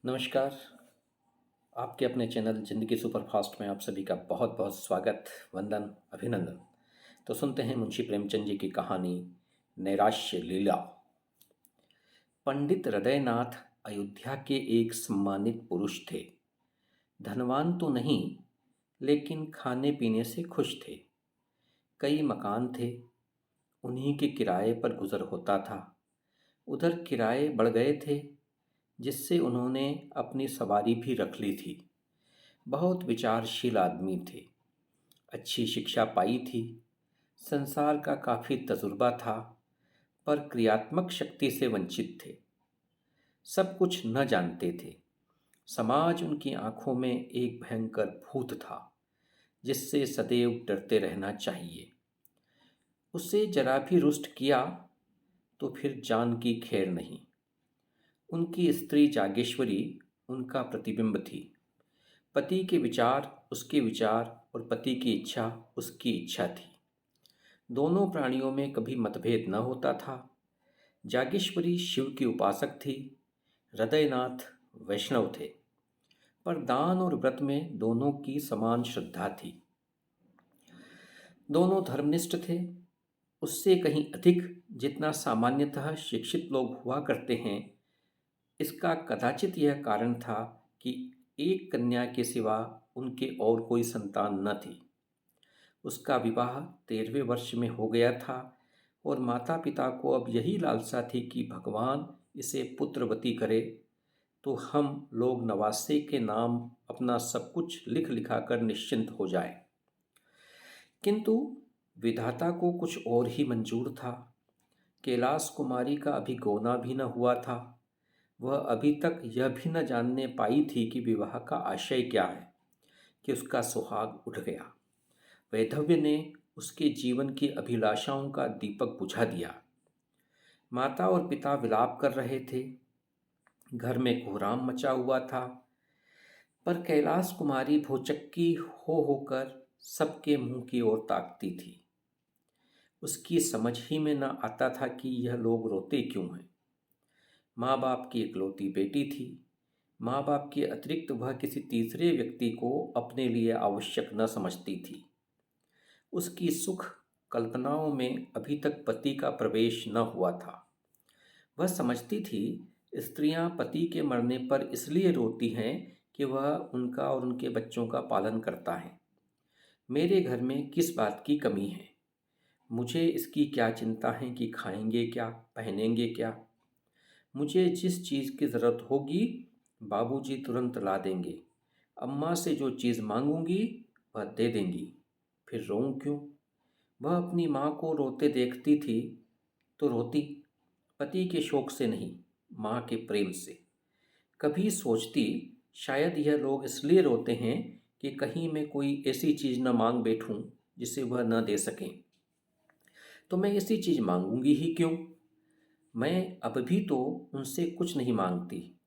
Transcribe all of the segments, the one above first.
नमस्कार। आपके अपने चैनल ज़िंदगी सुपरफास्ट में आप सभी का बहुत बहुत स्वागत, वंदन, अभिनंदन। तो सुनते हैं मुंशी प्रेमचंद जी की कहानी नैराश्य लीला। पंडित हृदयनाथ अयोध्या के एक सम्मानित पुरुष थे। धनवान तो नहीं, लेकिन खाने पीने से खुश थे। कई मकान थे, उन्हीं के किराए पर गुजर होता था। उधर किराए बढ़ गए थे, जिससे उन्होंने अपनी सवारी भी रख ली थी। बहुत विचारशील आदमी थे। अच्छी शिक्षा पाई थी। संसार का काफ़ी तजुर्बा था, पर क्रियात्मक शक्ति से वंचित थे। सब कुछ न जानते थे। समाज उनकी आंखों में एक भयंकर भूत था, जिससे सदैव डरते रहना चाहिए। उसे जरा भी रुष्ट किया तो फिर जान की खैर नहीं। उनकी स्त्री जागेश्वरी उनका प्रतिबिंब थी। पति के विचार उसके विचार और पति की इच्छा उसकी इच्छा थी। दोनों प्राणियों में कभी मतभेद न होता था। जागेश्वरी शिव की उपासक थी, हृदयनाथ वैष्णव थे, पर दान और व्रत में दोनों की समान श्रद्धा थी। दोनों धर्मनिष्ठ थे, उससे कहीं अधिक, जितना सामान्यतः शिक्षित लोग हुआ करते हैं। इसका कदाचित यह कारण था कि एक कन्या के सिवा उनके और कोई संतान न थी। उसका विवाह 13वें वर्ष में हो गया था और माता पिता को अब यही लालसा थी कि भगवान इसे पुत्रवती करे, तो हम लोग नवासे के नाम अपना सब कुछ लिख लिखा कर निश्चिंत हो जाए। किंतु विधाता को कुछ और ही मंजूर था। कैलाश कुमारी का अभी गौना भी न हुआ था। वह अभी तक यह भी न जानने पाई थी कि विवाह का आशय क्या है, कि उसका सुहाग उठ गया। वैधव्य ने उसके जीवन की अभिलाषाओं का दीपक बुझा दिया। माता और पिता विलाप कर रहे थे। घर में कोहराम मचा हुआ था, पर कैलाश कुमारी भौचक्की हो होकर सबके मुंह की ओर ताकती थी। उसकी समझ ही में न आता था कि यह लोग रोते क्यों हैं। माँ बाप की इकलौती बेटी थी। माँ बाप के अतिरिक्त वह किसी तीसरे व्यक्ति को अपने लिए आवश्यक न समझती थी। उसकी सुख कल्पनाओं में अभी तक पति का प्रवेश न हुआ था। वह समझती थी स्त्रियां पति के मरने पर इसलिए रोती हैं कि वह उनका और उनके बच्चों का पालन करता है। मेरे घर में किस बात की कमी है? मुझे इसकी क्या चिंता है कि खाएंगे क्या, पहनेंगे क्या? मुझे जिस चीज़ की ज़रूरत होगी बाबूजी तुरंत ला देंगे। अम्मा से जो चीज़ मांगूंगी वह दे देंगी। फिर रोऊं क्यों? वह अपनी माँ को रोते देखती थी तो रोती, पति के शोक से नहीं, माँ के प्रेम से। कभी सोचती, शायद यह लोग इसलिए रोते हैं कि कहीं मैं कोई ऐसी चीज़ न मांग बैठूं जिसे वह न दे सकें। तो मैं ऐसी चीज़ मांगूंगी ही क्यों? मैं अब भी तो उनसे कुछ नहीं मांगती।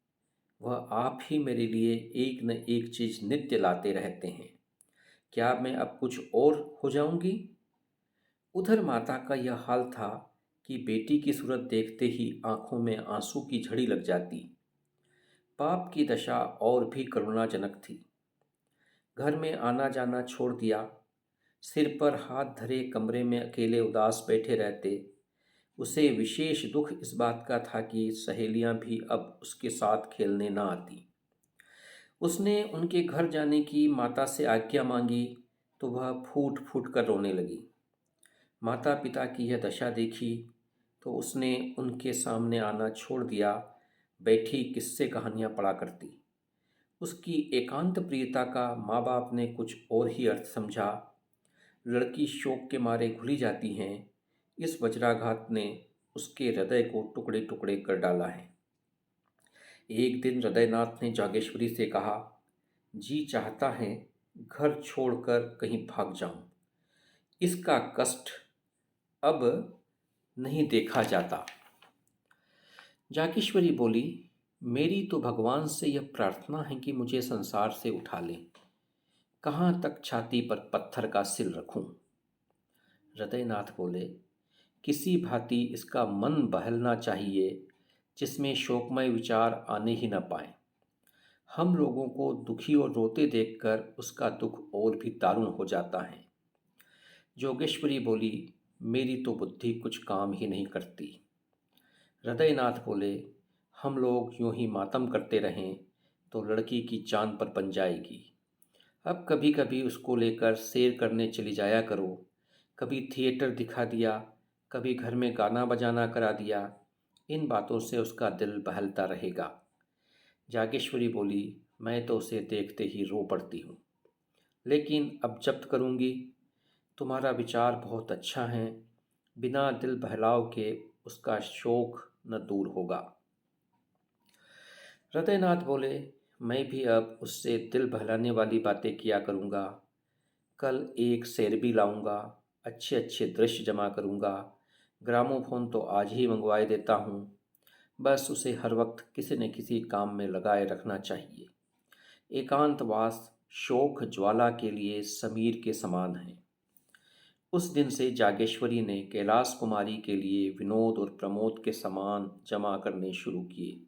वह आप ही मेरे लिए एक न एक चीज़ नित्य लाते रहते हैं। क्या मैं अब कुछ और हो जाऊंगी? उधर माता का यह हाल था कि बेटी की सूरत देखते ही आंखों में आंसू की झड़ी लग जाती। पाप की दशा और भी करुणाजनक थी। घर में आना जाना छोड़ दिया। सिर पर हाथ धरे कमरे में अकेले उदास बैठे रहते। उसे विशेष दुख इस बात का था कि सहेलियां भी अब उसके साथ खेलने न आती। उसने उनके घर जाने की माता से आज्ञा मांगी तो वह फूट फूट कर रोने लगी। माता पिता की यह दशा देखी तो उसने उनके सामने आना छोड़ दिया। बैठी किस्से कहानियाँ पढ़ा करती। उसकी एकांत प्रियता का माँ बाप ने कुछ और ही अर्थ समझा। लड़की शोक के मारे घुली जाती हैं, इस वज्राघात ने उसके हृदय को टुकड़े टुकड़े कर डाला है। एक दिन हृदयनाथ ने जागेश्वरी से कहा, जी चाहता है घर छोड़कर कहीं भाग जाऊं। इसका कष्ट अब नहीं देखा जाता। जागेश्वरी बोली, मेरी तो भगवान से यह प्रार्थना है कि मुझे संसार से उठा ले। कहाँ तक छाती पर पत्थर का सिल रखूं? हृदयनाथ बोले, किसी भांति इसका मन बहलना चाहिए जिसमें शोकमय विचार आने ही न पाए। हम लोगों को दुखी और रोते देखकर उसका दुख और भी दारुण हो जाता है। जोगेश्वरी बोली, मेरी तो बुद्धि कुछ काम ही नहीं करती। हृदयनाथ बोले, हम लोग यूं ही मातम करते रहें तो लड़की की जान पर बन जाएगी। अब कभी कभी उसको लेकर सैर करने चली जाया करो। कभी थिएटर दिखा दिया, कभी घर में गाना बजाना करा दिया। इन बातों से उसका दिल बहलता रहेगा। जागेश्वरी बोली, मैं तो उसे देखते ही रो पड़ती हूँ। लेकिन अब जब्त करूँगी। तुम्हारा विचार बहुत अच्छा है। बिना दिल बहलाव के उसका शोक न दूर होगा। हृदयनाथ बोले, मैं भी अब उससे दिल बहलाने वाली बातें किया करूँगा। कल एक शेर भी लाऊंगा, अच्छे अच्छे दृश्य जमा करूँगा। ग्रामोफोन तो आज ही मंगवाए देता हूँ। बस उसे हर वक्त किसी न किसी काम में लगाए रखना चाहिए। एकांतवास शोक ज्वाला के लिए समीर के समान है। उस दिन से जागेश्वरी ने कैलाश कुमारी के लिए विनोद और प्रमोद के सामान जमा करने शुरू किए।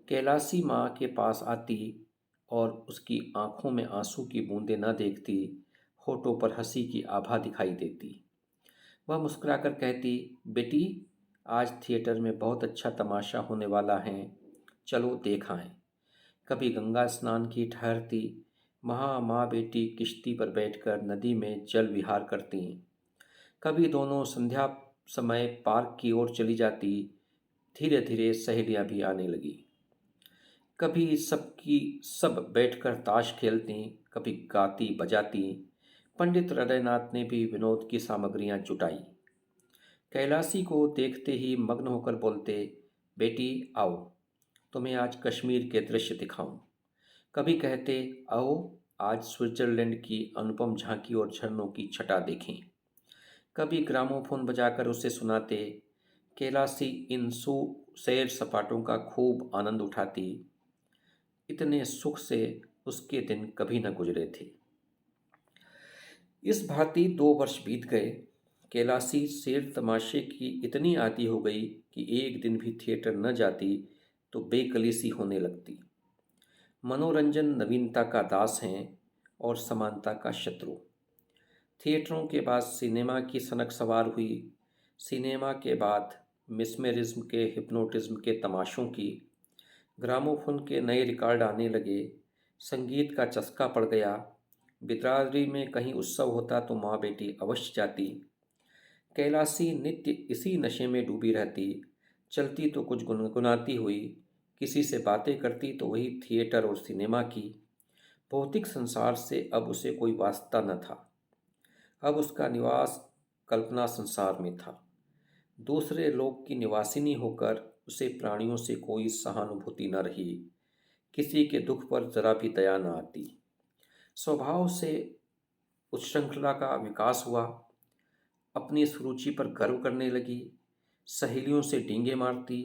कैलाशी माँ के पास आती और उसकी आंखों में आंसू की बूंदें न देखती, होठों पर हंसी की आभा दिखाई देती। वह मुस्कुराकर कहती, बेटी, आज थिएटर में बहुत अच्छा तमाशा होने वाला है, चलो देख आएं। कभी गंगा स्नान की ठहरती, वहाँ माँ बेटी किश्ती पर बैठकर नदी में जल विहार करती। कभी दोनों संध्या समय पार्क की ओर चली जाती। धीरे धीरे सहेलियाँ भी आने लगी। कभी सबकी सब बैठकर ताश खेलती, कभी गाती बजाती। पंडित हृदयनाथ ने भी विनोद की सामग्रियां जुटाई। कैलाशी को देखते ही मग्न होकर बोलते, बेटी आओ, तुम्हें आज कश्मीर के दृश्य दिखाऊं। कभी कहते, आओ आज स्विट्जरलैंड की अनुपम झांकी और झरनों की छटा देखें। कभी ग्रामोफोन बजाकर उसे सुनाते। कैलाशी इन सैर सपाटों का खूब आनंद उठाती। इतने सुख से उसके दिन कभी न गुजरे थे। इस भांति 2 वर्ष बीत गए। कैलाशी शेर तमाशे की इतनी आदी हो गई कि एक दिन भी थिएटर न जाती तो बेकलीसी होने लगती। मनोरंजन नवीनता का दास हैं और समानता का शत्रु। थिएटरों के बाद सिनेमा की सनक सवार हुई। सिनेमा के बाद मिस्मेरिज्म के हिप्नोटिज्म के तमाशों की। ग्रामोफोन के नए रिकॉर्ड आने लगे। संगीत का चस्का पड़ गया। बिरादरी में कहीं उत्सव होता तो माँ बेटी अवश्य जाती। कैलाशी नित्य इसी नशे में डूबी रहती। चलती तो कुछ गुनगुनाती हुई, किसी से बातें करती तो वही थिएटर और सिनेमा की। भौतिक संसार से अब उसे कोई वास्ता न था। अब उसका निवास कल्पना संसार में था। दूसरे लोक की निवासिनी होकर उसे प्राणियों से कोई सहानुभूति न रही। किसी के दुख पर जरा भी दया न आती। स्वभाव से उच्छृंखला का विकास हुआ। अपनी सुरुचि पर गर्व करने लगी। सहेलियों से डींगे मारती,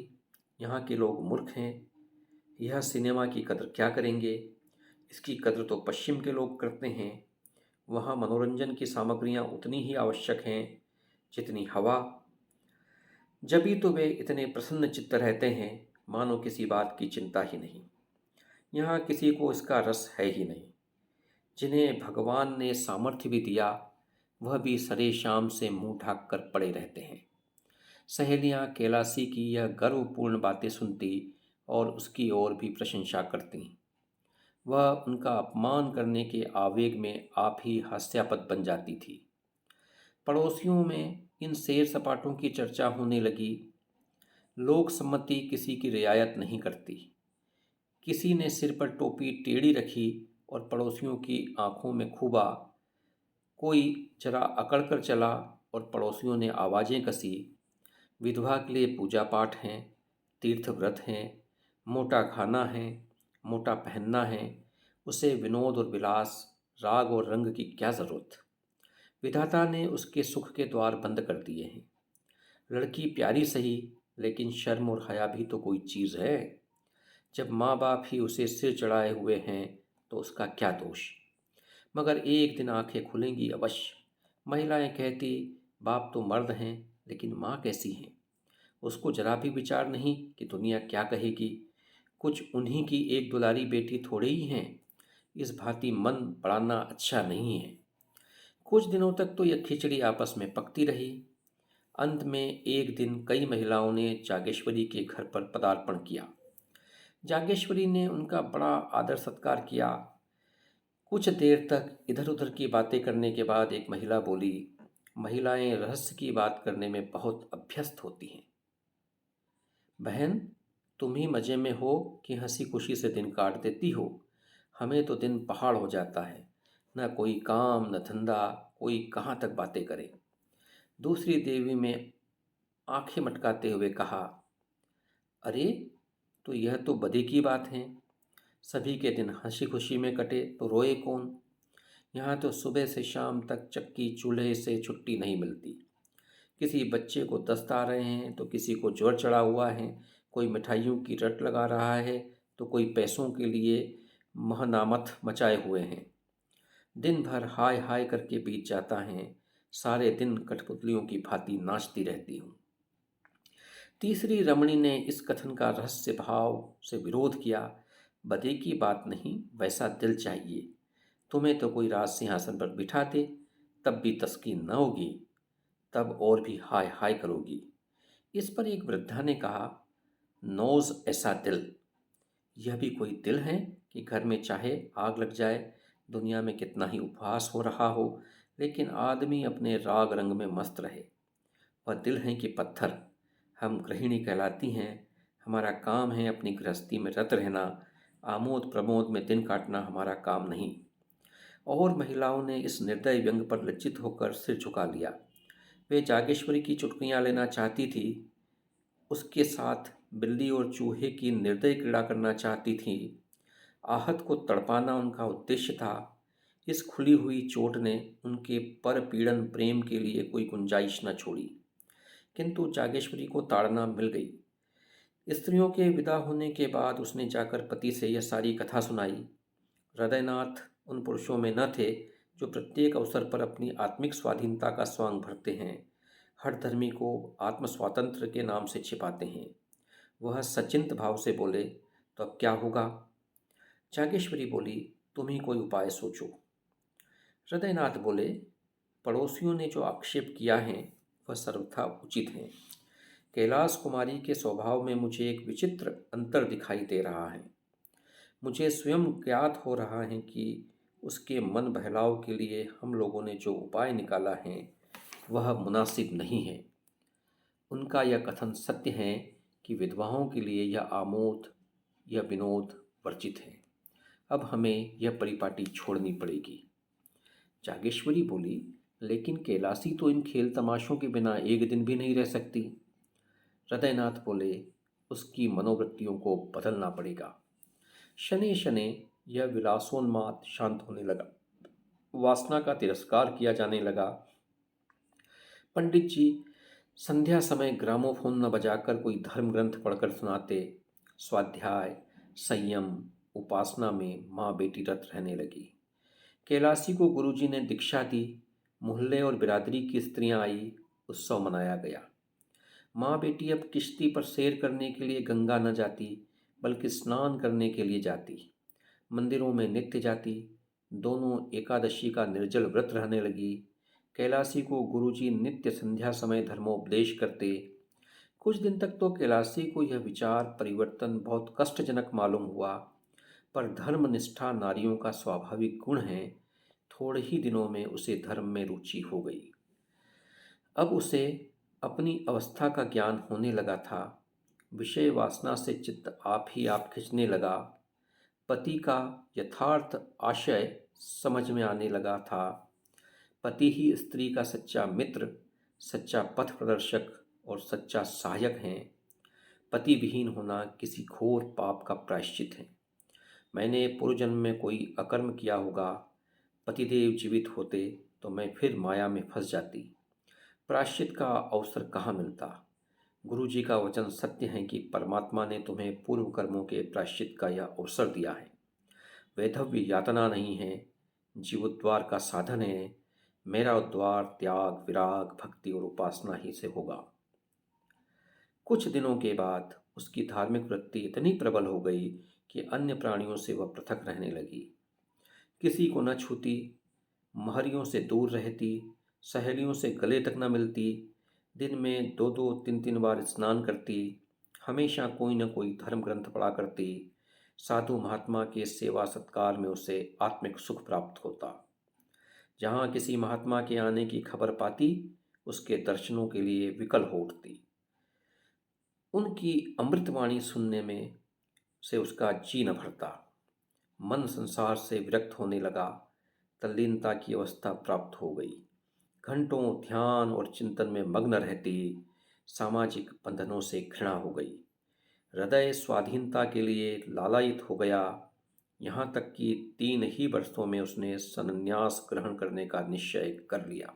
यहाँ के लोग मूर्ख हैं, यह सिनेमा की कदर क्या करेंगे, इसकी कदर तो पश्चिम के लोग करते हैं। वहाँ मनोरंजन की सामग्रियाँ उतनी ही आवश्यक हैं जितनी हवा। जभी तो वे इतने प्रसन्न चित्त रहते हैं, मानो किसी बात की चिंता ही नहीं। यहाँ किसी को इसका रस है ही नहीं। जिन्हें भगवान ने सामर्थ्य भी दिया, वह भी सरे शाम से मुंह ढाक कर पड़े रहते हैं। सहेलियाँ कैलाशी की यह गर्वपूर्ण बातें सुनती और उसकी ओर भी प्रशंसा करती। वह उनका अपमान करने के आवेग में आप ही हास्यास्पद बन जाती थी। पड़ोसियों में इन सैर सपाटों की चर्चा होने लगी। लोक सम्मति किसी की रियायत नहीं करती। किसी ने सिर पर टोपी टेढ़ी रखी और पड़ोसियों की आंखों में खूबा। कोई जरा अकड़ कर चला और पड़ोसियों ने आवाज़ें कसी। विधवा के लिए पूजा पाठ हैं, तीर्थ व्रत हैं, मोटा खाना है, मोटा पहनना है। उसे विनोद और विलास, राग और रंग की क्या ज़रूरत। विधाता ने उसके सुख के द्वार बंद कर दिए हैं। लड़की प्यारी सही, लेकिन शर्म और हया भी तो कोई चीज़ है। जब माँ बाप ही उसे सिर चढ़ाए हुए हैं तो उसका क्या दोष। मगर एक दिन आंखें खुलेंगी अवश्य। महिलाएं कहती, बाप तो मर्द हैं, लेकिन माँ कैसी हैं। उसको जरा भी विचार नहीं कि दुनिया क्या कहेगी। कुछ उन्हीं की एक दुलारी बेटी थोड़े ही हैं। इस भांति मन बढ़ाना अच्छा नहीं है। कुछ दिनों तक तो यह खिचड़ी आपस में पकती रही। अंत में एक दिन कई महिलाओं ने जागेश्वरी के घर पर पदार्पण किया। जागेश्वरी ने उनका बड़ा आदर सत्कार किया। कुछ देर तक इधर उधर की बातें करने के बाद एक महिला बोली, महिलाएं रहस्य की बात करने में बहुत अभ्यस्त होती हैं। बहन, तुम ही मज़े में हो कि हंसी खुशी से दिन काट देती हो। हमें तो दिन पहाड़ हो जाता है। न कोई काम न धंधा, कोई कहाँ तक बातें करे। दूसरी देवी में आंखें मटकाते हुए कहा, अरे, तो यह तो बदी की बात है। सभी के दिन हंसी खुशी में कटे तो रोए कौन। यहाँ तो सुबह से शाम तक चक्की चूल्हे से छुट्टी नहीं मिलती। किसी बच्चे को दस्त आ रहे हैं तो किसी को ज्वर चढ़ा हुआ है, कोई मिठाइयों की रट लगा रहा है तो कोई पैसों के लिए महनामत मचाए हुए हैं। दिन भर हाय हाय करके बीत जाता है। सारे दिन कठपुतलियों की भांति नाचती रहती हूँ। तीसरी रमणी ने इस कथन का रहस्य भाव से विरोध किया। बदे की बात नहीं, वैसा दिल चाहिए। तुम्हें तो कोई राज सिंहासन पर बिठा दे, तब भी तस्कीन न होगी, तब और भी हाय हाय करोगी। इस पर एक वृद्धा ने कहा, नौज ऐसा दिल, यह भी कोई दिल है कि घर में चाहे आग लग जाए, दुनिया में कितना ही उपवास हो रहा हो, लेकिन आदमी अपने राग रंग में मस्त रहे। वह दिल हैं कि पत्थर। हम गृहिणी कहलाती हैं। हमारा काम है अपनी गृहस्थी में रत रहना। आमोद प्रमोद में दिन काटना हमारा काम नहीं। और महिलाओं ने इस निर्दय व्यंग पर लज्जित होकर सिर झुका लिया। वे जागेश्वरी की चुटकियां लेना चाहती थी, उसके साथ बिल्ली और चूहे की निर्दय क्रीड़ा करना चाहती थी। आहत को तड़पाना उनका उद्देश्य था। इस खुली हुई चोट ने उनके पर पीड़न प्रेम के लिए कोई गुंजाइश न छोड़ी। किंतु जागेश्वरी को ताड़ना मिल गई। स्त्रियों के विदा होने के बाद उसने जाकर पति से यह सारी कथा सुनाई। हृदयनाथ उन पुरुषों में न थे जो प्रत्येक अवसर पर अपनी आत्मिक स्वाधीनता का स्वांग भरते हैं, हर धर्मी को आत्म स्वातंत्र के नाम से छिपाते हैं। वह सचिंत भाव से बोले, तो अब क्या होगा। जागेश्वरी बोली, तुम ही कोई उपाय सोचो। हृदयनाथ बोले, पड़ोसियों ने जो आक्षेप किया है वह सर्वथा उचित है। कैलाश कुमारी के स्वभाव में मुझे एक विचित्र अंतर दिखाई दे रहा है। मुझे स्वयं ज्ञात हो रहा है कि उसके मन बहलाव के लिए हम लोगों ने जो उपाय निकाला है वह मुनासिब नहीं है। उनका यह कथन सत्य है कि विधवाओं के लिए यह आमोद यह विनोद वर्जित है। अब हमें यह परिपाटी छोड़नी पड़ेगी। जागेश्वरी बोली, लेकिन कैलाशी तो इन खेल तमाशों के बिना एक दिन भी नहीं रह सकती। हृदयनाथ बोले, उसकी मनोवृत्तियों को बदलना पड़ेगा। शनि शनि यह विलासोन्माद शांत होने लगा। वासना का तिरस्कार किया जाने लगा। पंडित जी संध्या समय ग्रामोफोन न बजाकर कोई धर्म ग्रंथ पढ़कर सुनाते। स्वाध्याय, संयम, उपासना में माँ बेटी रत रहने लगी। कैलाशी को गुरुजी ने दीक्षा दी। मोहल्ले और बिरादरी की स्त्रियां आई। उत्सव मनाया गया। माँ बेटी अब किश्ती पर सैर करने के लिए गंगा न जाती, बल्कि स्नान करने के लिए जाती। मंदिरों में नित्य जाती। दोनों एकादशी का निर्जल व्रत रहने लगी। कैलाशी को गुरुजी नित्य संध्या समय धर्मोपदेश करते। कुछ दिन तक तो कैलाशी को यह विचार परिवर्तन बहुत कष्टजनक मालूम हुआ, पर धर्मनिष्ठा नारियों का स्वाभाविक गुण है। थोड़े ही दिनों में उसे धर्म में रुचि हो गई। अब उसे अपनी अवस्था का ज्ञान होने लगा था। विषय वासना से चित्त आप ही आप खिंचने लगा। पति का यथार्थ आशय समझ में आने लगा था। पति ही स्त्री का सच्चा मित्र, सच्चा पथ प्रदर्शक और सच्चा सहायक है। पति विहीन होना किसी घोर पाप का प्रायश्चित है। मैंने पूर्व जन्म में कोई अकर्म किया होगा। पतिदेव जीवित होते तो मैं फिर माया में फंस जाती। प्रायश्चित का अवसर कहाँ मिलता। गुरु जी का वचन सत्य है कि परमात्मा ने तुम्हें पूर्व कर्मों के प्रायश्चित का यह अवसर दिया है। वैधव्य यातना नहीं है, जीवोद्वार का साधन है। मेरा उद्वार त्याग, विराग, भक्ति और उपासना ही से होगा। कुछ दिनों के बाद उसकी धार्मिक वृत्ति इतनी प्रबल हो गई कि अन्य प्राणियों से वह पृथक रहने लगी। किसी को न छूती, महरियों से दूर रहती, सहेलियों से गले तक न मिलती, दिन में 2-2 3-3 बार स्नान करती, हमेशा कोई न कोई धर्म ग्रंथ पढ़ा करती। साधु महात्मा के सेवा सत्कार में उसे आत्मिक सुख प्राप्त होता। जहाँ किसी महात्मा के आने की खबर पाती, उसके दर्शनों के लिए विकल हो उठती। उनकी अमृतवाणी सुनने में से उसका जी न भरता। मन संसार से विरक्त होने लगा, तल्लीनता की अवस्था प्राप्त हो गई। घंटों ध्यान और चिंतन में मग्न रहती, सामाजिक बंधनों से घृणा हो गई। हृदय स्वाधीनता के लिए लालायित हो गया। यहाँ तक कि 3 ही वर्षों में उसने संन्यास ग्रहण करने का निश्चय कर लिया।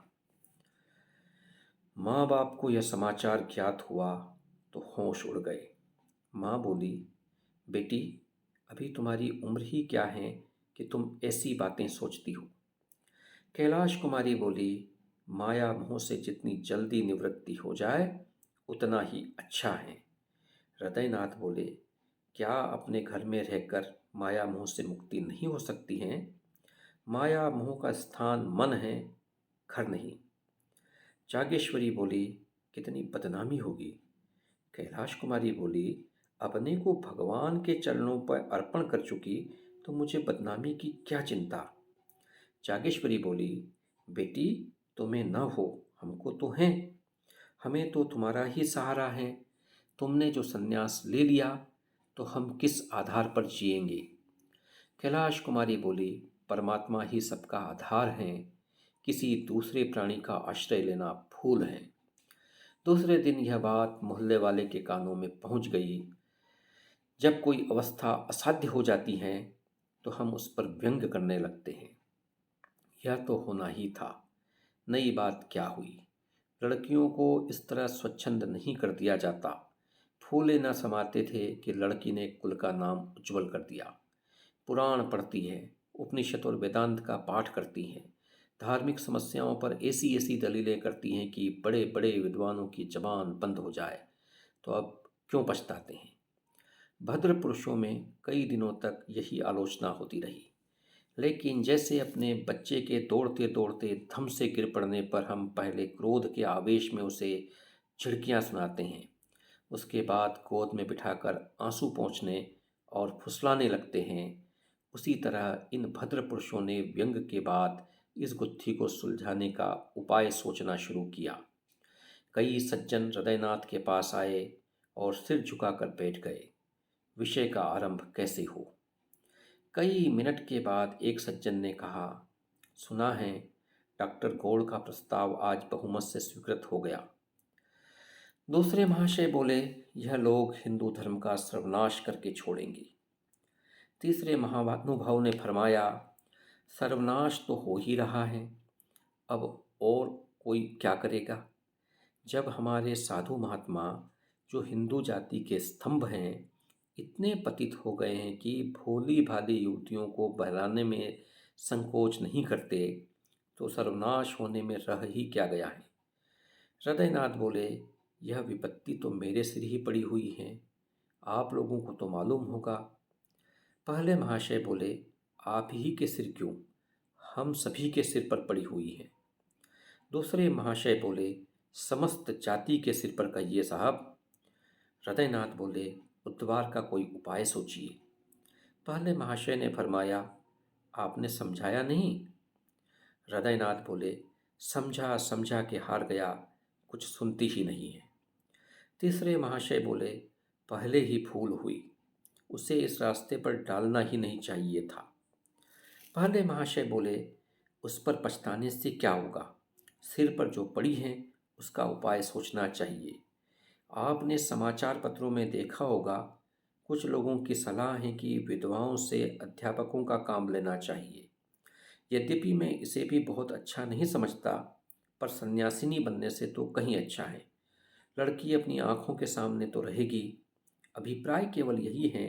माँ बाप को यह समाचार ज्ञात हुआ तो होश उड़ गए। माँ बोली, बेटी, अभी तुम्हारी उम्र ही क्या है कि तुम ऐसी बातें सोचती हो। कैलाश कुमारी बोली, माया मोह से जितनी जल्दी निवृत्ति हो जाए उतना ही अच्छा है। हृदयनाथ बोले, क्या अपने घर में रहकर माया मोह से मुक्ति नहीं हो सकती है? माया मोह का स्थान मन है, घर नहीं। जागेश्वरी बोली, कितनी बदनामी होगी। कैलाश कुमारी बोली, अपने को भगवान के चरणों पर अर्पण कर चुकी तो मुझे बदनामी की क्या चिंता। जागेश्वरी बोली, बेटी, तुम्हें न हो, हमको तो है। हमें तो तुम्हारा ही सहारा है। तुमने जो संन्यास ले लिया तो हम किस आधार पर जिएंगे। कैलाश कुमारी बोली, परमात्मा ही सबका आधार है, किसी दूसरे प्राणी का आश्रय लेना भूल है। दूसरे दिन यह बात मोहल्ले वाले के कानों में पहुंच गई। जब कोई अवस्था असाध्य हो जाती है तो हम उस पर व्यंग करने लगते हैं। यह तो होना ही था। नई बात क्या हुई? लड़कियों को इस तरह स्वच्छंद नहीं कर दिया जाता। फूले न समाते थे कि लड़की ने कुल का नाम उज्जवल कर दिया। पुराण पढ़ती है, उपनिषद और वेदांत का पाठ करती हैं, धार्मिक समस्याओं पर ऐसी ऐसी दलीलें करती हैं कि बड़े बड़े विद्वानों की जबान बंद हो जाए। तो अब क्यों पछताते हैं? भद्र पुरुषों में कई दिनों तक यही आलोचना होती रही। लेकिन जैसे अपने बच्चे के दौड़ते दौड़ते धम से गिर पड़ने पर हम पहले क्रोध के आवेश में उसे झिड़कियाँ सुनाते हैं, उसके बाद गोद में बिठाकर आंसू पोंछने और फुसलाने लगते हैं, उसी तरह इन भद्र पुरुषों ने व्यंग के बाद इस गुत्थी को सुलझाने का उपाय सोचना शुरू किया। कई सज्जन हृदयनाथ के पास आए और सिर झुकाकर बैठ गए। विषय का आरंभ कैसे हो? कई मिनट के बाद एक सज्जन ने कहा, सुना है डॉक्टर गौड़ का प्रस्ताव आज बहुमत से स्वीकृत हो गया। दूसरे महाशय बोले, यह लोग हिंदू धर्म का सर्वनाश करके छोड़ेंगे। तीसरे महानुभाव ने फरमाया, सर्वनाश तो हो ही रहा है, अब और कोई क्या करेगा। जब हमारे साधु महात्मा, जो हिंदू जाति के स्तंभ हैं, इतने पतित हो गए हैं कि भोली भाली युवतियों को बहलाने में संकोच नहीं करते, तो सर्वनाश होने में रह ही क्या गया है। हृदयनाथ बोले, यह विपत्ति तो मेरे सिर ही पड़ी हुई है, आप लोगों को तो मालूम होगा। पहले महाशय बोले, आप ही के सिर क्यों, हम सभी के सिर पर पड़ी हुई है। दूसरे महाशय बोले, समस्त जाति के सिर पर कहिए साहब। हृदयनाथ बोले, उद्धार का कोई उपाय सोचिए। पहले महाशय ने फरमाया, आपने समझाया नहीं। हृदयनाथ बोले, समझा समझा के हार गया, कुछ सुनती ही नहीं है। तीसरे महाशय बोले, पहले ही भूल हुई, उसे इस रास्ते पर डालना ही नहीं चाहिए था। पहले महाशय बोले, उस पर पछताने से क्या होगा, सिर पर जो पड़ी है उसका उपाय सोचना चाहिए। आपने समाचार पत्रों में देखा होगा, कुछ लोगों की सलाह है कि विधवाओं से अध्यापकों का काम लेना चाहिए। यद्यपि मैं इसे भी बहुत अच्छा नहीं समझता, पर सन्यासिनी बनने से तो कहीं अच्छा है। लड़की अपनी आंखों के सामने तो रहेगी। अभिप्राय केवल यही है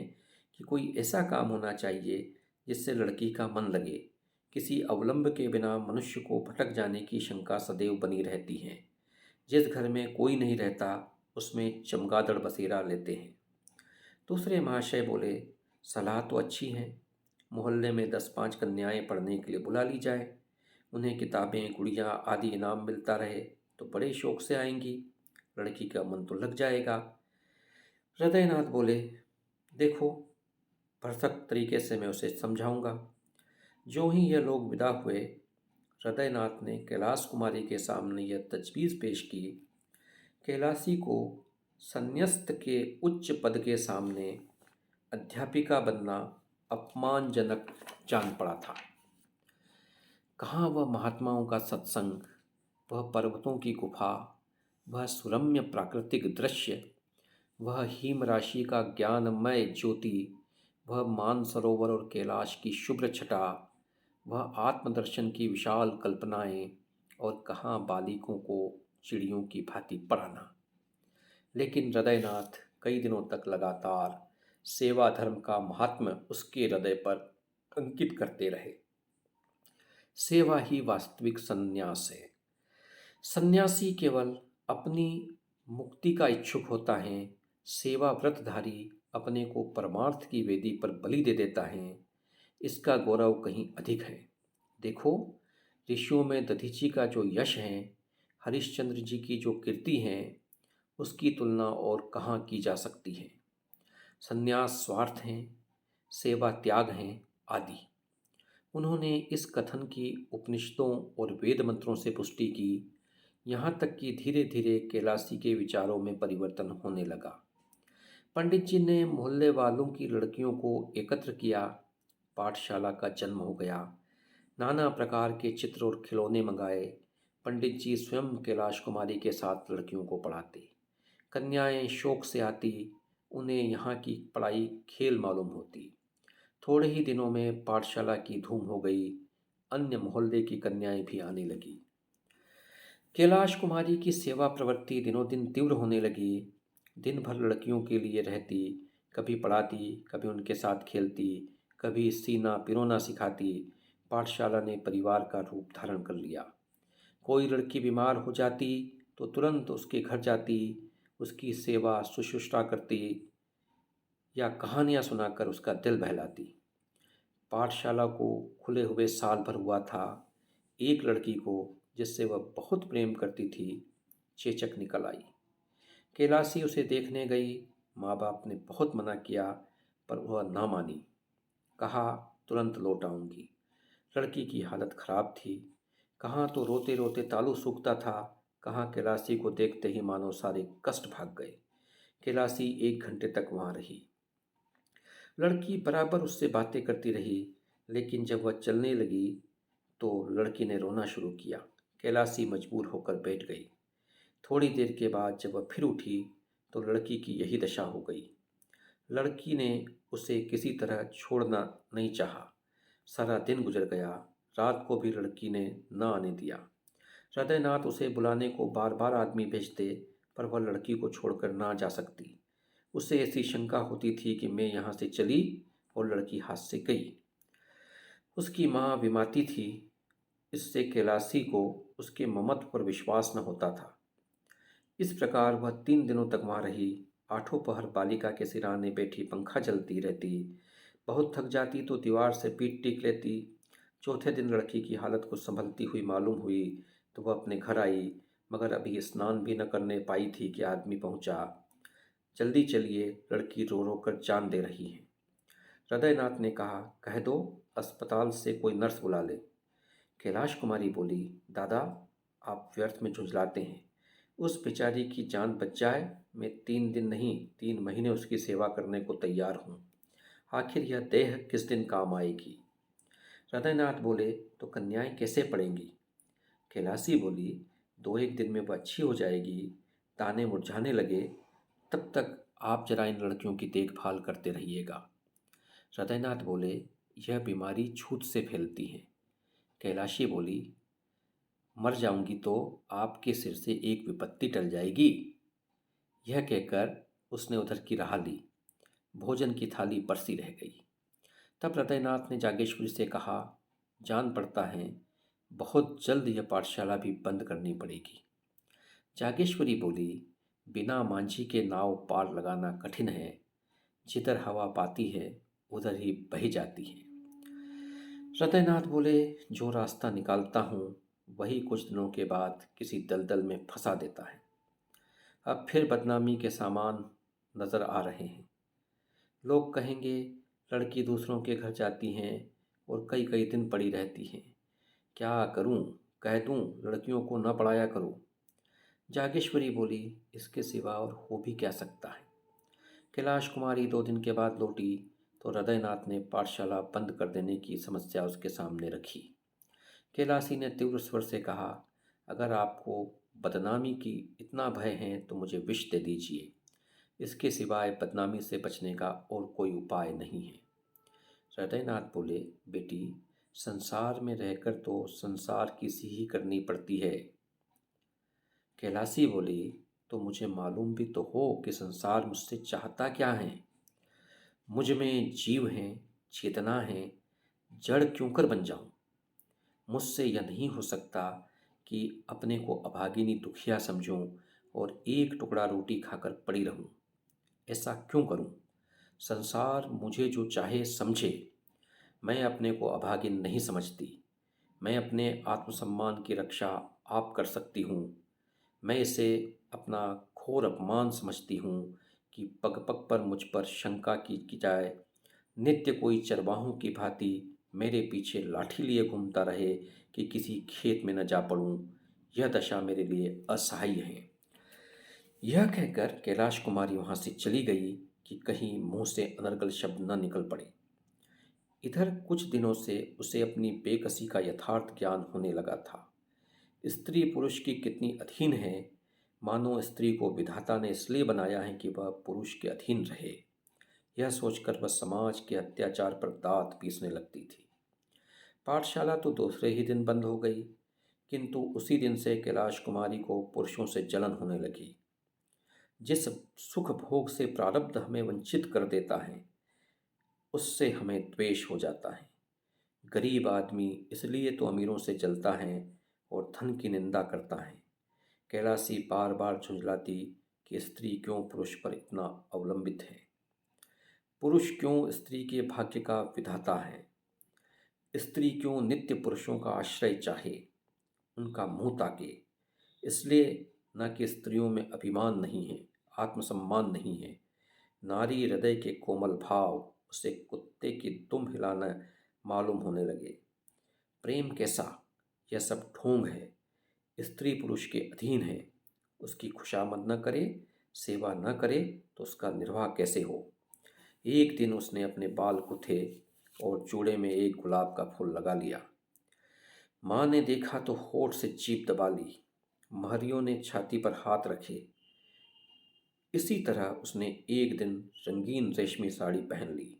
कि कोई ऐसा काम होना चाहिए जिससे लड़की का मन लगे। किसी अवलंब के बिना मनुष्य को भटक जाने की शंका सदैव बनी रहती है। जिस घर में कोई नहीं रहता उसमें चमगादड़ बसेरा लेते हैं। दूसरे महाशय बोले, सलाह तो अच्छी है। मोहल्ले में 10-5 कन्याएं पढ़ने के लिए बुला ली जाए। उन्हें किताबें, गुड़िया आदि इनाम मिलता रहे तो बड़े शौक से आएंगी। लड़की का मन तो लग जाएगा। हृदयनाथ बोले, देखो, भरसक तरीके से मैं उसे समझाऊंगा। जो ही यह लोग विदा हुए, हृदयनाथ ने कैलाश कुमारी के सामने यह तजवीज़ पेश की। कैलाशी को संन्यस्त के उच्च पद के सामने अध्यापिका बनना अपमानजनक जान पड़ा था। कहाँ वह महात्माओं का सत्संग, वह पर्वतों की गुफा, वह सुरम्य प्राकृतिक दृश्य, वह हिम राशि का ज्ञानमय ज्योति, वह मानसरोवर और कैलाश की शुभ्र छटा, वह आत्मदर्शन की विशाल कल्पनाएं, और कहाँ बालिकों को चिड़ियों की भांति पढ़ाना। लेकिन हृदयनाथ कई दिनों तक लगातार सेवा धर्म का महात्म्य उसके हृदय पर अंकित करते रहे। सेवा ही वास्तविक संन्यास है। सन्यासी केवल अपनी मुक्ति का इच्छुक होता है। सेवा व्रतधारी अपने को परमार्थ की वेदी पर बलि दे देता है। इसका गौरव कहीं अधिक है। देखो, ऋषियों में दधीची का जो यश है, हरिश्चंद्र जी की जो कीर्ति है, उसकी तुलना और कहाँ की जा सकती है। सन्यास स्वार्थ है, सेवा त्याग है, आदि। उन्होंने इस कथन की उपनिषदों और वेद मंत्रों से पुष्टि की, यहाँ तक कि धीरे धीरे कैलाशी के विचारों में परिवर्तन होने लगा। पंडित जी ने मोहल्ले वालों की लड़कियों को एकत्र किया। पाठशाला का जन्म हो गया। नाना प्रकार के चित्र और खिलौने मंगाए। पंडित जी स्वयं कैलाश कुमारी के साथ लड़कियों को पढ़ाते। कन्याएं शौक से आती। उन्हें यहाँ की पढ़ाई खेल मालूम होती। थोड़े ही दिनों में पाठशाला की धूम हो गई। अन्य मोहल्ले की कन्याएं भी आने लगी। कैलाश कुमारी की सेवा प्रवृत्ति दिनों दिन तीव्र होने लगी। दिन भर लड़कियों के लिए रहती, कभी पढ़ाती, कभी उनके साथ खेलती, कभी सीना पिरोना सिखाती। पाठशाला ने परिवार का रूप धारण कर लिया। कोई लड़की बीमार हो जाती तो तुरंत उसके घर जाती, उसकी सेवा शुश्रूषा करती या कहानियाँ सुनाकर उसका दिल बहलाती। पाठशाला को खुले हुए साल भर हुआ था। एक लड़की को, जिससे वह बहुत प्रेम करती थी, चेचक निकल आई। कैलाशी उसे देखने गई। माँ बाप ने बहुत मना किया, पर वह ना मानी। कहा, तुरंत लौट आऊँगी। लड़की की हालत खराब थी। कहाँ तो रोते रोते तालू सूखता था, कहाँ कैलाशी को देखते ही मानो सारे कष्ट भाग गए। कैलाशी 1 घंटे तक वहाँ रही। लड़की बराबर उससे बातें करती रही, लेकिन जब वह चलने लगी तो लड़की ने रोना शुरू किया। कैलाशी मजबूर होकर बैठ गई। थोड़ी देर के बाद जब वह फिर उठी तो लड़की की यही दशा हो गई। लड़की ने उसे किसी तरह छोड़ना नहीं चाहा। सारा दिन गुजर गया। रात को भी लड़की ने न आने दिया। हृदयनाथ उसे बुलाने को बार बार आदमी भेजते, पर वह लड़की को छोड़कर ना जा सकती। उसे ऐसी शंका होती थी कि मैं यहाँ से चली और लड़की हाथ से गई। उसकी माँ बीमाती थी। इससे कैलाशी को उसके ममत्व पर विश्वास न होता था। इस प्रकार वह 3 दिनों तक वहाँ रही। आठों पहर बालिका के सिरहाने बैठी पंखा जलती रहती। बहुत थक जाती तो दीवार से पीठ टेक लेती। चौथे दिन लड़की की हालत को संभलती हुई मालूम हुई तो वह अपने घर आई, मगर अभी स्नान भी न करने पाई थी कि आदमी पहुंचा। जल्दी चलिए, लड़की रो रो कर जान दे रही है। हृदयनाथ ने कहा, कह दो अस्पताल से कोई नर्स बुला ले। कैलाश कुमारी बोली, दादा, आप व्यर्थ में झुंझलाते हैं। उस बेचारी की जान बच जाए, मैं 3 दिन नहीं 3 महीने उसकी सेवा करने को तैयार हूँ। आखिर यह देह किस दिन काम आएगी। हृदयनाथ बोले, तो कन्याएं कैसे पढ़ेंगी। कैलाशी बोली, 2-1 दिन में वह अच्छी हो जाएगी। दाने मुरझाने लगे, तब तक आप जरा इन लड़कियों की देखभाल करते रहिएगा। हृदयनाथ बोले, यह बीमारी छूत से फैलती है। कैलाशी बोली, मर जाऊंगी तो आपके सिर से एक विपत्ति टल जाएगी। यह कहकर उसने उधर की राह ली। भोजन की थाली परसी रह गई। तब हृदयनाथ ने जागेश्वरी से कहा, जान पड़ता है बहुत जल्द यह पाठशाला भी बंद करनी पड़ेगी। जागेश्वरी बोली, बिना मांझी के नाव पार लगाना कठिन है। जिधर हवा पाती है उधर ही बह जाती है। हृदयनाथ बोले, जो रास्ता निकालता हूँ वही कुछ दिनों के बाद किसी दलदल में फंसा देता है। अब फिर बदनामी के सामान नजर आ रहे हैं। लोग कहेंगे, लड़की दूसरों के घर जाती हैं और कई कई दिन पड़ी रहती हैं। क्या करूं? कह दूं लड़कियों को न पढ़ाया करो। जागेश्वरी बोली, इसके सिवा और हो भी क्या सकता है। कैलाश कुमारी 2 दिन के बाद लौटी तो हृदयनाथ ने पाठशाला बंद कर देने की समस्या उसके सामने रखी। कैलाशी ने तीव्र स्वर से कहा, अगर आपको बदनामी की इतना भय है तो मुझे विष दे दीजिए। इसके सिवाय बदनामी से बचने का और कोई उपाय नहीं है। हृदयनाथ बोले, बेटी, संसार में रहकर तो संसार की सी ही करनी पड़ती है। कैलाशी बोली, तो मुझे मालूम भी तो हो कि संसार मुझसे चाहता क्या है। मुझ में जीव है, चेतना है, जड़ क्यों कर बन जाऊं। मुझसे यह नहीं हो सकता कि अपने को अभागिनी दुखिया समझूं और एक टुकड़ा रोटी खाकर पड़ी रहूं। ऐसा क्यों करूं? संसार मुझे जो चाहे समझे। मैं अपने को अभागिन नहीं समझती। मैं अपने आत्मसम्मान की रक्षा आप कर सकती हूँ। मैं इसे अपना घोर अपमान समझती हूँ कि पग पग पर मुझ पर शंका की जाए, नित्य कोई चरवाहों की भांति मेरे पीछे लाठी लिए घूमता रहे कि किसी खेत में न जा पड़ूं। यह दशा मेरे लिए असह्य है। यह कहकर कैलाश कुमारी वहां से चली गई कि कहीं मुंह से अनर्गल शब्द न निकल पड़े। इधर कुछ दिनों से उसे अपनी बेकसी का यथार्थ ज्ञान होने लगा था। स्त्री पुरुष की कितनी अधीन है, मानो स्त्री को विधाता ने इसलिए बनाया है कि वह पुरुष के अधीन रहे। यह सोचकर वह समाज के अत्याचार पर दांत पीसने लगती थी। पाठशाला तो दूसरे ही दिन बंद हो गई, किंतु उसी दिन से कैलाश कुमारी को पुरुषों से जलन होने लगी। जिस सुख भोग से प्रारब्ध हमें वंचित कर देता है उससे हमें द्वेष हो जाता है। गरीब आदमी इसलिए तो अमीरों से जलता है और धन की निंदा करता है। कैलाशी बार बार झुंझलाती कि स्त्री क्यों पुरुष पर इतना अवलंबित है। पुरुष क्यों स्त्री के भाग्य का विधाता है। स्त्री क्यों नित्य पुरुषों का आश्रय चाहे, उनका मुंह ताके। इसलिए न कि स्त्रियों में अभिमान नहीं है, आत्मसम्मान नहीं है। नारी हृदय के कोमल भाव उसे कुत्ते की दुम हिलाना मालूम होने लगे। प्रेम कैसा? यह सब ढोंग है। स्त्री पुरुष के अधीन है। उसकी खुशामद न करे, सेवा न करे तो उसका निर्वाह कैसे हो। एक दिन उसने अपने बाल गुथे और चूड़े में एक गुलाब का फूल लगा लिया। माँ ने देखा तो होठ से जीभ दबा ली। महरियों ने छाती पर हाथ रखे। इसी तरह उसने एक दिन रंगीन रेशमी साड़ी पहन ली।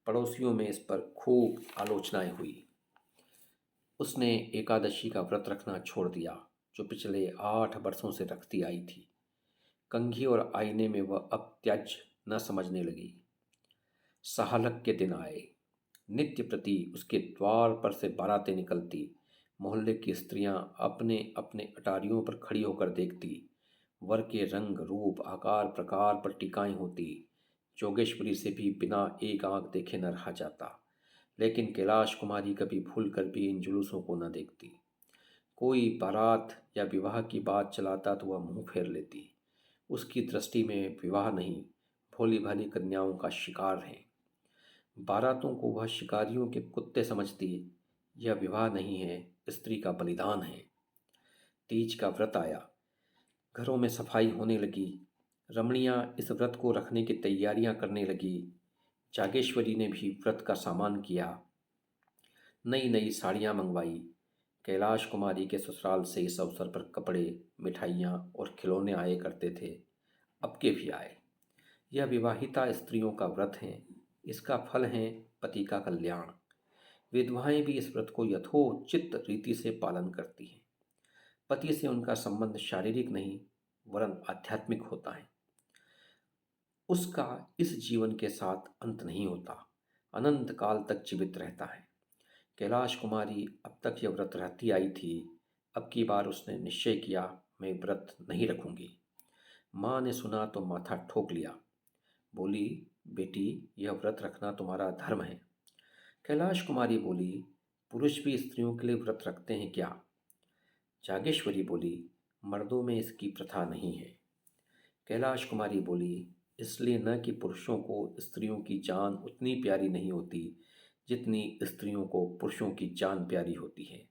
पड़ोसियों में इस पर खूब आलोचनाएं हुई। उसने एकादशी का व्रत रखना छोड़ दिया, जो पिछले 8 वर्षों से रखती आई थी। कंघी और आईने में वह अब त्याज्य न समझने लगी। सहालक के दिन आए। नित्य प्रति उसके द्वार पर से बारातें निकलती। मोहल्ले की स्त्रियां अपने अपने अटारियों पर खड़ी होकर देखती। वर के रंग रूप आकार प्रकार पर टीकाएं होती। जोगेश्वरी से भी बिना एक आंख देखे न रहा जाता। लेकिन कैलाश कुमारी कभी भूल कर भी इन जुलूसों को न देखती। कोई बारात या विवाह की बात चलाता तो वह मुंह फेर लेती। उसकी दृष्टि में विवाह नहीं, भोली भाली कन्याओं का शिकार है। बारातों को वह शिकारियों के कुत्ते समझती। यह विवाह नहीं है, स्त्री का बलिदान है। तीज का व्रत आया। घरों में सफाई होने लगी। रमणियां इस व्रत को रखने की तैयारियां करने लगी। जागेश्वरी ने भी व्रत का सामान किया। नई नई साड़ियां मंगवाई। कैलाश कुमारी के ससुराल से इस अवसर पर कपड़े, मिठाइयाँ और खिलौने आए करते थे। अब के भी आए। यह विवाहिता स्त्रियों का व्रत है। इसका फल है पति का कल्याण। विधवाएं भी इस व्रत को यथोचित रीति से पालन करती हैं। पति से उनका संबंध शारीरिक नहीं वरन आध्यात्मिक होता है। उसका इस जीवन के साथ अंत नहीं होता, अनंत काल तक जीवित रहता है। कैलाश कुमारी अब तक यह व्रत रहती आई थी। अब की बार उसने निश्चय किया, मैं व्रत नहीं रखूंगी। माँ ने सुना तो माथा ठोक लिया। बोली, बेटी, यह व्रत रखना तुम्हारा धर्म है। कैलाश कुमारी बोली, पुरुष भी स्त्रियों के लिए व्रत रखते हैं क्या? जागेश्वरी बोली, मर्दों में इसकी प्रथा नहीं है। कैलाश कुमारी बोली, इसलिए न कि पुरुषों को स्त्रियों की जान उतनी प्यारी नहीं होती जितनी स्त्रियों को पुरुषों की जान प्यारी होती है।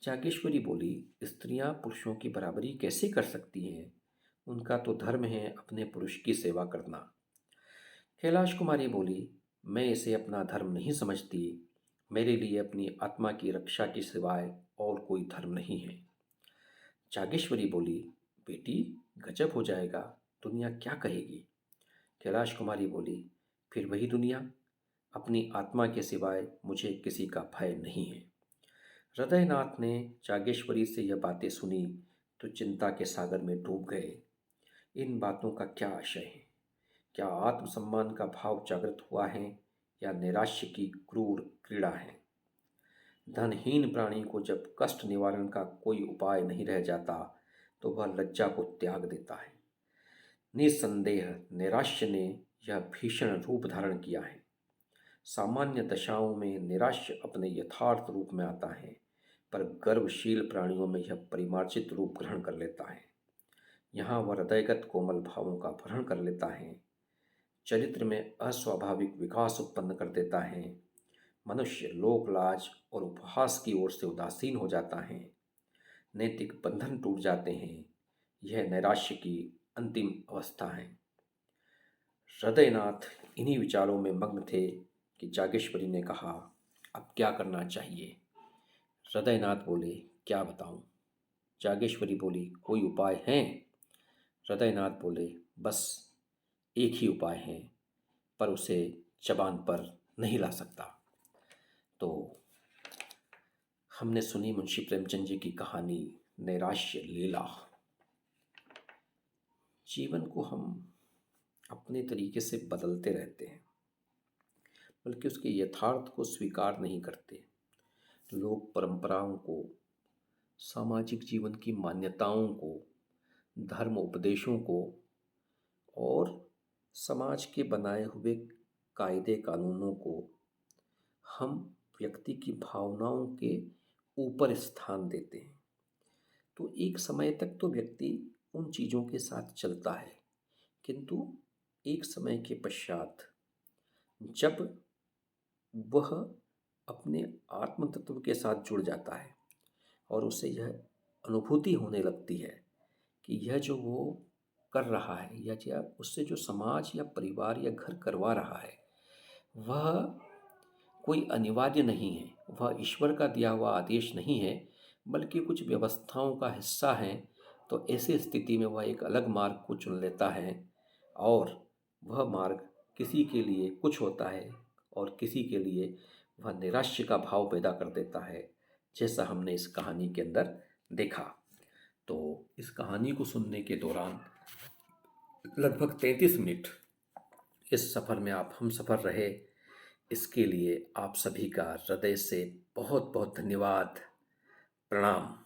जागेश्वरी बोली, स्त्रियां पुरुषों की बराबरी कैसे कर सकती हैं? उनका तो धर्म है अपने पुरुष की सेवा करना। कैलाश कुमारी बोली, मैं इसे अपना धर्म नहीं समझती। मेरे लिए अपनी आत्मा की रक्षा के सिवाय और कोई धर्म नहीं है। जागेश्वरी बोली, बेटी, गजब हो जाएगा, दुनिया क्या कहेगी? कैलाश कुमारी बोली, फिर वही दुनिया। अपनी आत्मा के सिवाय मुझे किसी का भय नहीं है। हृदयनाथ ने जागेश्वरी से यह बातें सुनी तो चिंता के सागर में डूब गए। इन बातों का क्या आशय है? क्या आत्मसम्मान का भाव जागृत हुआ है या नैराश्य की क्रूर क्रीड़ा है? धनहीन प्राणी को जब कष्ट निवारण का कोई उपाय नहीं रह जाता तो वह लज्जा को त्याग देता है। निस्संदेह नैराश्य ने यह भीषण रूप धारण किया है। सामान्य दशाओं में नैराश्य अपने यथार्थ रूप में आता है, पर गर्वशील प्राणियों में यह परिमार्जित रूप ग्रहण कर लेता है। यहाँ वह हृदयगत कोमल भावों का अपहरण कर लेता है, चरित्र में अस्वाभाविक विकास उत्पन्न कर देता है। मनुष्य लोकलाज और उपहास की ओर से उदासीन हो जाता है। नैतिक बंधन टूट जाते हैं। यह नैराश्य की अंतिम अवस्था है। हृदयनाथ इन्हीं विचारों में मग्न थे कि जागेश्वरी ने कहा, अब क्या करना चाहिए? हृदयनाथ बोले, क्या बताऊं? जागेश्वरी बोली, कोई उपाय है? हृदयनाथ बोले, बस एक ही उपाय है, पर उसे जबान पर नहीं ला सकता। तो हमने सुनी मुंशी प्रेमचंद जी की कहानी नैराश्य लीला। जीवन को हम अपने तरीके से बदलते रहते हैं, बल्कि उसके यथार्थ को स्वीकार नहीं करते। लोक परंपराओं को, सामाजिक जीवन की मान्यताओं को, धर्म उपदेशों को और समाज के बनाए हुए कायदे कानूनों को हम व्यक्ति की भावनाओं के ऊपर स्थान देते हैं। तो एक समय तक तो व्यक्ति उन चीज़ों के साथ चलता है, किंतु एक समय के पश्चात जब वह अपने आत्म तत्व के साथ जुड़ जाता है और उसे यह अनुभूति होने लगती है कि यह जो वो कर रहा है या उससे जो समाज या परिवार या घर करवा रहा है वह कोई अनिवार्य नहीं है, वह ईश्वर का दिया हुआ आदेश नहीं है, बल्कि कुछ व्यवस्थाओं का हिस्सा है। तो ऐसी स्थिति में वह एक अलग मार्ग को चुन लेता है और वह मार्ग किसी के लिए कुछ होता है और किसी के लिए वह निराश्य का भाव पैदा कर देता है, जैसा हमने इस कहानी के अंदर देखा। तो इस कहानी को सुनने के दौरान लगभग 33 मिनट इस सफ़र में आप हम सफ़र रहे, इसके लिए आप सभी का हृदय से बहुत बहुत धन्यवाद। प्रणाम।